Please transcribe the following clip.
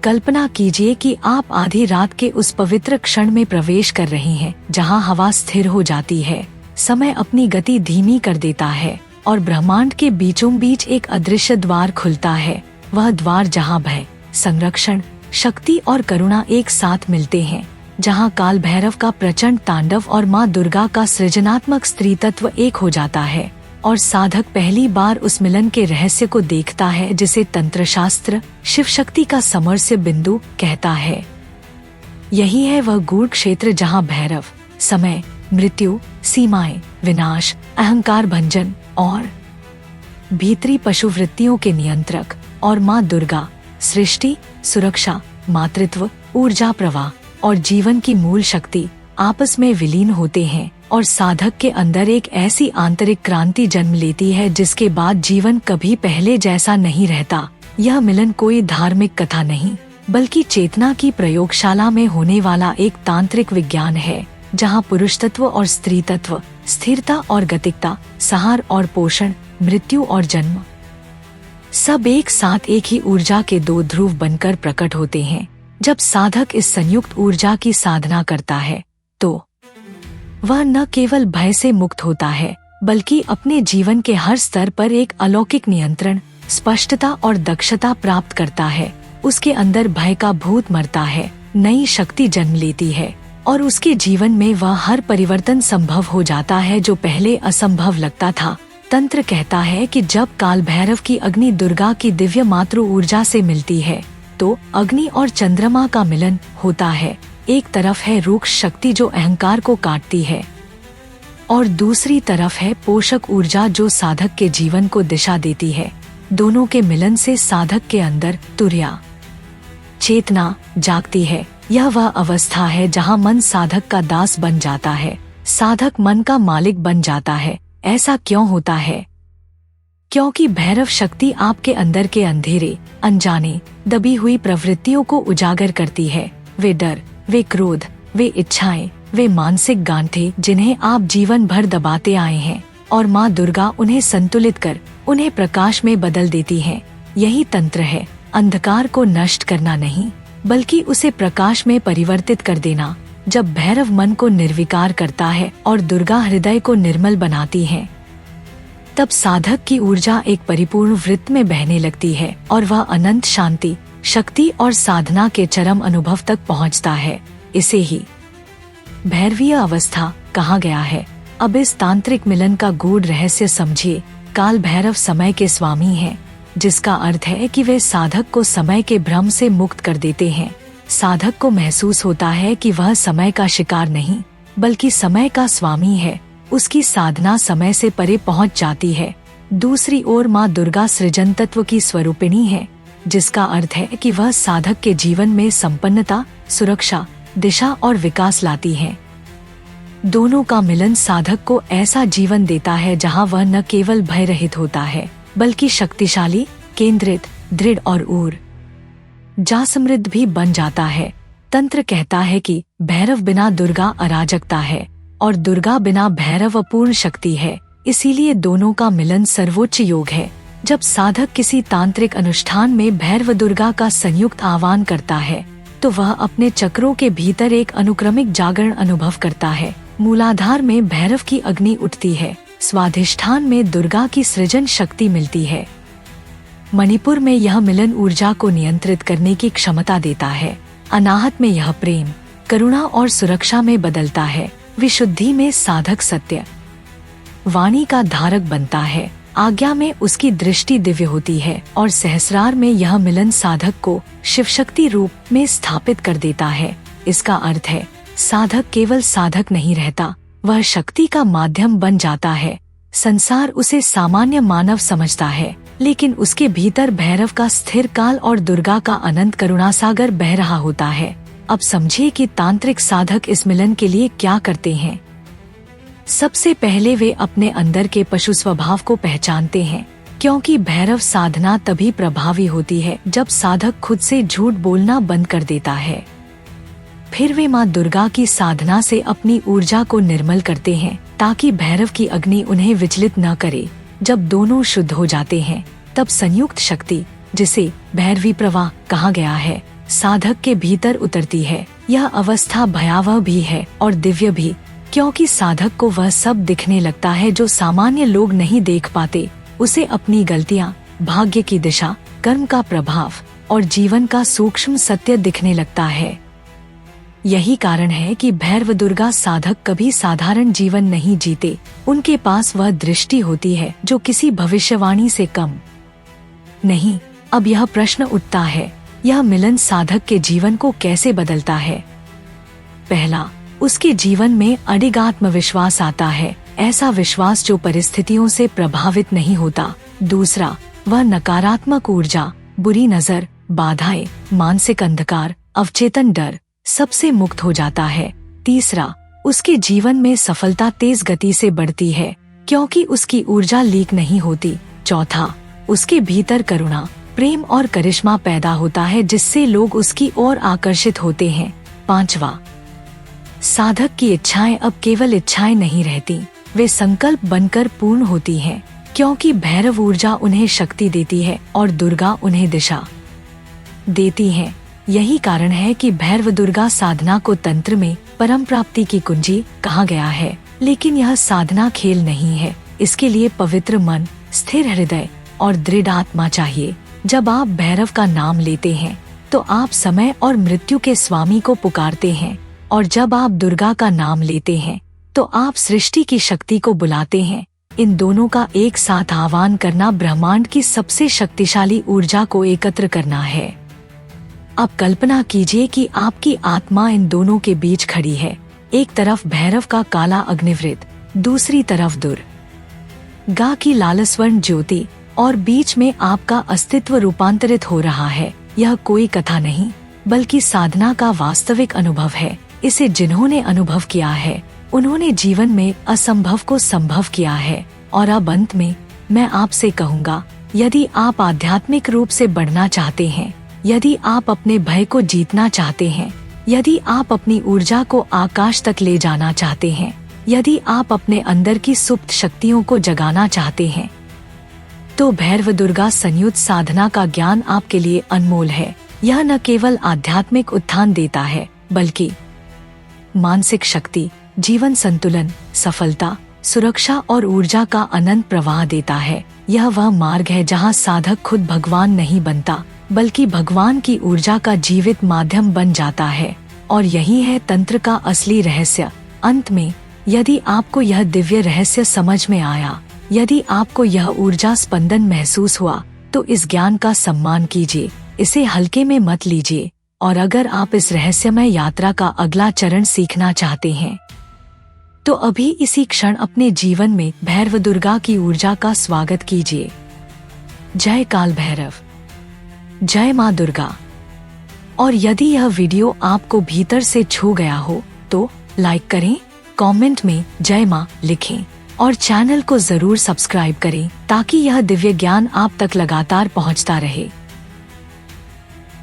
कल्पना कीजिए कि आप आधी रात के उस पवित्र क्षण में प्रवेश कर रहे हैं जहां हवा स्थिर हो जाती है, समय अपनी गति धीमी कर देता है और ब्रह्मांड के बीचों बीच एक अदृश्य द्वार खुलता है। वह द्वार जहां भय, संरक्षण, शक्ति और करुणा एक साथ मिलते हैं, जहां काल भैरव का प्रचंड तांडव और माँ दुर्गा का सृजनात्मक स्त्री तत्व एक हो जाता है और साधक पहली बार उस मिलन के रहस्य को देखता है जिसे तंत्र शास्त्र शिव शक्ति का समरस्य बिंदु कहता है। यही है वह गूढ़ क्षेत्र जहां भैरव समय, मृत्यु, सीमाएं, विनाश, अहंकार भंजन और भीतरी पशु वृत्तियों के नियंत्रक और माँ दुर्गा सृष्टि, सुरक्षा, मातृत्व, ऊर्जा प्रवाह और जीवन की मूल शक्ति आपस में विलीन होते हैं और साधक के अंदर एक ऐसी आंतरिक क्रांति जन्म लेती है जिसके बाद जीवन कभी पहले जैसा नहीं रहता। यह मिलन कोई धार्मिक कथा नहीं, बल्कि चेतना की प्रयोगशाला में होने वाला एक तांत्रिक विज्ञान है, जहां पुरुष तत्व और स्त्री तत्व, स्थिरता और गतिकता, सहार और पोषण, मृत्यु और जन्म, सब एक साथ एक ही ऊर्जा के दो ध्रुव बनकर प्रकट होते हैं। जब साधक इस संयुक्त ऊर्जा की साधना करता है तो वह न केवल भय से मुक्त होता है, बल्कि अपने जीवन के हर स्तर पर एक अलौकिक नियंत्रण, स्पष्टता और दक्षता प्राप्त करता है। उसके अंदर भय का भूत मरता है, नई शक्ति जन्म लेती है और उसके जीवन में वह हर परिवर्तन संभव हो जाता है जो पहले असंभव लगता था। तंत्र कहता है कि जब काल भैरव की अग्नि दुर्गा की दिव्य मातृ ऊर्जा से मिलती है तो अग्नि और चंद्रमा का मिलन होता है। एक तरफ है रूक्ष शक्ति जो अहंकार को काटती है और दूसरी तरफ है पोषक ऊर्जा जो साधक के जीवन को दिशा देती है। दोनों के मिलन से साधक के अंदर तुर्या चेतना जागती है। यह वह अवस्था है जहां मन साधक का दास बन जाता है, साधक मन का मालिक बन जाता है। ऐसा क्यों होता है? क्योंकि भैरव शक्ति आपके अंदर के अंधेरे, अनजाने, दबी हुई प्रवृत्तियों को उजागर करती है। वे डर, वे क्रोध, वे इच्छाएं, वे मानसिक गांठें जिन्हें आप जीवन भर दबाते आए हैं और माँ दुर्गा उन्हें संतुलित कर उन्हें प्रकाश में बदल देती हैं। यही तंत्र है, अंधकार को नष्ट करना नहीं, बल्कि उसे प्रकाश में परिवर्तित कर देना। जब भैरव मन को निर्विकार करता है और दुर्गा हृदय को निर्मल बनाती है, तब साधक की ऊर्जा एक परिपूर्ण वृत्त में बहने लगती है और वह अनंत शांति, शक्ति और साधना के चरम अनुभव तक पहुंचता है। इसे ही भैरवीय अवस्था कहा गया है। अब इस तांत्रिक मिलन का गूढ़ रहस्य समझिए। काल भैरव समय के स्वामी हैं, जिसका अर्थ है कि वे साधक को समय के भ्रम से मुक्त कर देते हैं। साधक को महसूस होता है कि वह समय का शिकार नहीं, बल्कि समय का स्वामी है। उसकी साधना समय से परे पहुंच जाती है। दूसरी ओर माँ दुर्गा सृजन तत्व की स्वरूपिणी है, जिसका अर्थ है कि वह साधक के जीवन में संपन्नता, सुरक्षा, दिशा और विकास लाती है। दोनों का मिलन साधक को ऐसा जीवन देता है जहां वह न केवल भय रहित होता है, बल्कि शक्तिशाली, केंद्रित, दृढ़ और ऊर्जा समृद्ध भी बन जाता है। तंत्र कहता है कि भैरव बिना दुर्गा अराजकता है और दुर्गा बिना भैरव अपूर्ण शक्ति है। इसीलिए दोनों का मिलन सर्वोच्च योग है। जब साधक किसी तांत्रिक अनुष्ठान में भैरव दुर्गा का संयुक्त आह्वान करता है तो वह अपने चक्रों के भीतर एक अनुक्रमिक जागरण अनुभव करता है। मूलाधार में भैरव की अग्नि उठती है, स्वाधिष्ठान में दुर्गा की सृजन शक्ति मिलती है, मणिपुर में यह मिलन ऊर्जा को नियंत्रित करने की क्षमता देता है, अनाहत में यह प्रेम, करुणा और सुरक्षा में बदलता है, विशुद्धि में साधक सत्य वाणी का धारक बनता है, आज्ञा में उसकी दृष्टि दिव्य होती है और सहस्रार में यह मिलन साधक को शिव शक्ति रूप में स्थापित कर देता है। इसका अर्थ है साधक केवल साधक नहीं रहता, वह शक्ति का माध्यम बन जाता है। संसार उसे सामान्य मानव समझता है, लेकिन उसके भीतर भैरव का स्थिर काल और दुर्गा का अनंत करुणा सागर बह रहा होता है। अब समझिए कि तांत्रिक साधक इस मिलन के लिए क्या करते हैं। सबसे पहले वे अपने अंदर के पशु स्वभाव को पहचानते हैं, क्योंकि भैरव साधना तभी प्रभावी होती है जब साधक खुद से झूठ बोलना बंद कर देता है। फिर वे माँ दुर्गा की साधना से अपनी ऊर्जा को निर्मल करते हैं ताकि भैरव की अग्नि उन्हें विचलित न करे। जब दोनों शुद्ध हो जाते हैं तब संयुक्त शक्ति, जिसे भैरवी प्रवाह कहा गया है, साधक के भीतर उतरती है। यह अवस्था भयावह भी है और दिव्य भी, क्योंकि साधक को वह सब दिखने लगता है जो सामान्य लोग नहीं देख पाते। उसे अपनी गलतियां, भाग्य की दिशा, कर्म का प्रभाव और जीवन का सूक्ष्म सत्य दिखने लगता है। यही कारण है कि भैरव दुर्गा साधक कभी साधारण जीवन नहीं जीते। उनके पास वह दृष्टि होती है जो किसी भविष्यवाणी से कम नहीं। अब यह प्रश्न उठता है, यह मिलन साधक के जीवन को कैसे बदलता है? पहला, उसके जीवन में अडिग आत्मविश्वास आता है, ऐसा विश्वास जो परिस्थितियों से प्रभावित नहीं होता। दूसरा, वह नकारात्मक ऊर्जा, बुरी नजर, बाधाएं, मानसिक अंधकार, अवचेतन डर सबसे मुक्त हो जाता है। तीसरा, उसके जीवन में सफलता तेज गति से बढ़ती है क्योंकि उसकी ऊर्जा लीक नहीं होती। चौथा, उसके भीतर करुणा, प्रेम और करिश्मा पैदा होता है जिससे लोग उसकी ओर आकर्षित होते हैं। पांचवा, साधक की इच्छाएं अब केवल इच्छाएं नहीं रहती, वे संकल्प बनकर पूर्ण होती हैं, क्योंकि भैरव ऊर्जा उन्हें शक्ति देती है और दुर्गा उन्हें दिशा देती है। यही कारण है कि भैरव दुर्गा साधना को तंत्र में परम प्राप्ति की कुंजी कहा गया है। लेकिन यह साधना खेल नहीं है, इसके लिए पवित्र मन, स्थिर हृदय और दृढ़ आत्मा चाहिए। जब आप भैरव का नाम लेते हैं तो आप समय और मृत्यु के स्वामी को पुकारते हैं, और जब आप दुर्गा का नाम लेते हैं तो आप सृष्टि की शक्ति को बुलाते हैं। इन दोनों का एक साथ आह्वान करना ब्रह्मांड की सबसे शक्तिशाली ऊर्जा को एकत्र करना है। अब कल्पना कीजिए कि आपकी आत्मा इन दोनों के बीच खड़ी है। एक तरफ भैरव का काला अग्निवृत, दूसरी तरफ दुर्गा की लालस्वर्ण ज्योति, और बीच में आपका अस्तित्व रूपांतरित हो रहा है। यह कोई कथा नहीं, बल्कि साधना का वास्तविक अनुभव है। इसे जिन्होंने अनुभव किया है उन्होंने जीवन में असंभव को संभव किया है। और अब अंत में मैं आपसे कहूँगा, यदि आप आध्यात्मिक रूप से बढ़ना चाहते हैं, यदि आप अपने भय को जीतना चाहते हैं, यदि आप अपनी ऊर्जा को आकाश तक ले जाना चाहते हैं, यदि आप अपने अंदर की सुप्त शक्तियों को जगाना चाहते हैं, तो भैरव दुर्गा संयुक्त साधना का ज्ञान आपके लिए अनमोल है। यह न केवल आध्यात्मिक उत्थान देता है, बल्कि मानसिक शक्ति, जीवन संतुलन, सफलता, सुरक्षा और ऊर्जा का अनंत प्रवाह देता है। यह वह मार्ग है जहां साधक खुद भगवान नहीं बनता, बल्कि भगवान की ऊर्जा का जीवित माध्यम बन जाता है। और यही है तंत्र का असली रहस्य। अंत में, यदि आपको यह दिव्य रहस्य समझ में आया, यदि आपको यह ऊर्जा स्पंदन महसूस हुआ, तो इस ज्ञान का सम्मान कीजिए, इसे हल्के में मत लीजिए। और अगर आप इस रहस्यमय यात्रा का अगला चरण सीखना चाहते हैं, तो अभी इसी क्षण अपने जीवन में भैरव दुर्गा की ऊर्जा का स्वागत कीजिए। जय काल भैरव, जय माँ दुर्गा। और यदि यह वीडियो आपको भीतर से छू गया हो तो लाइक करें, कमेंट में जय माँ लिखें और चैनल को जरूर सब्सक्राइब करें ताकि यह दिव्य ज्ञान आप तक लगातार पहुँचता रहे।